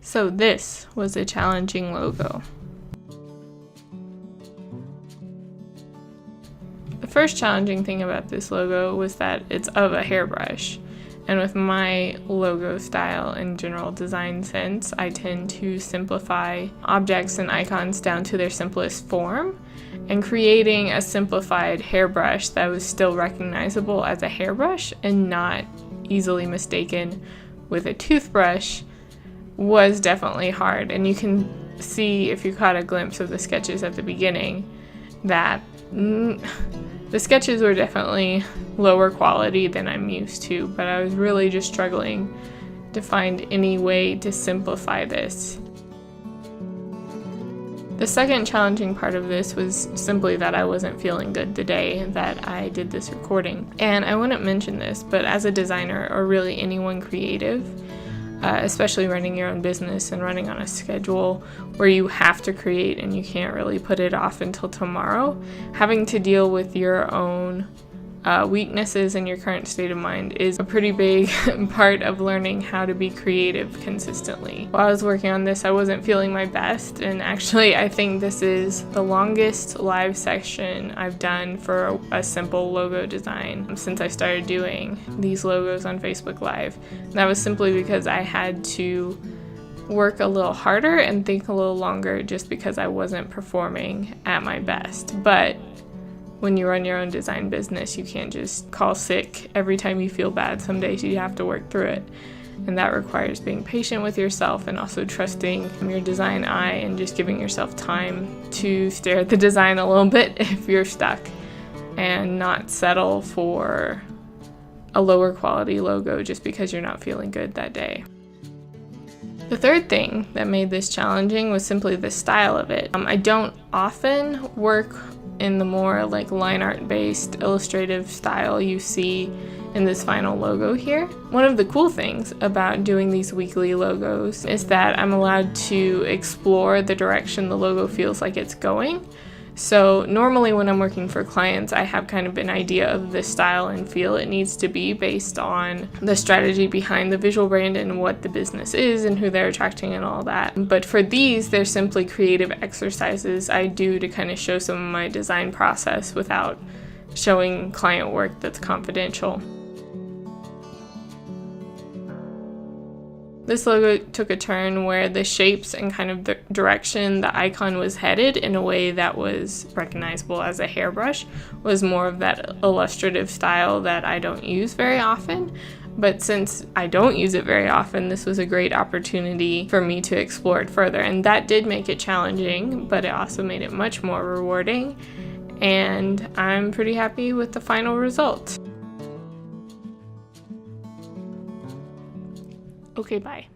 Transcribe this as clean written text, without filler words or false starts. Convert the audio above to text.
So this was a challenging logo. The first challenging thing about this logo was that it's of a hairbrush. And with my logo style and general design sense, I tend to simplify objects and icons down to their simplest form. And creating a simplified hairbrush that was still recognizable as a hairbrush and not easily mistaken with a toothbrush was definitely hard. And you can see, if you caught a glimpse of the sketches at the beginning, that the sketches were definitely lower quality than I'm used to, but I was really just struggling to find any way to simplify this. The second challenging part of this was simply that I wasn't feeling good the day that I did this recording. And I wouldn't mention this, but as a designer, or really anyone creative, especially running your own business and running on a schedule where you have to create and you can't really put it off until tomorrow, having to deal with your own weaknesses and your current state of mind is a pretty big part of learning how to be creative consistently. While I was working on this, I wasn't feeling my best, and actually I think this is the longest live session I've done for a simple logo design since I started doing these logos on Facebook Live. And that was simply because I had to work a little harder and think a little longer just because I wasn't performing at my best. But when you run your own design business, you can't just call sick every time you feel bad. Some days you have to work through it. And that requires being patient with yourself and also trusting your design eye and just giving yourself time to stare at the design a little bit if you're stuck, and not settle for a lower quality logo just because you're not feeling good that day. The third thing that made this challenging was simply the style of it. I don't often work in the more like line art based illustrative style you see in this final logo here. One of the cool things about doing these weekly logos is that I'm allowed to explore the direction the logo feels like it's going. So normally when I'm working for clients, I have kind of an idea of the style and feel it needs to be based on the strategy behind the visual brand and what the business is and who they're attracting and all that. But for these, they're simply creative exercises I do to kind of show some of my design process without showing client work that's confidential. This logo took a turn where the shapes and kind of the direction the icon was headed in a way that was recognizable as a hairbrush was more of that illustrative style that I don't use very often. But since I don't use it very often, this was a great opportunity for me to explore it further. And that did make it challenging, but it also made it much more rewarding. And I'm pretty happy with the final result. Okay, bye.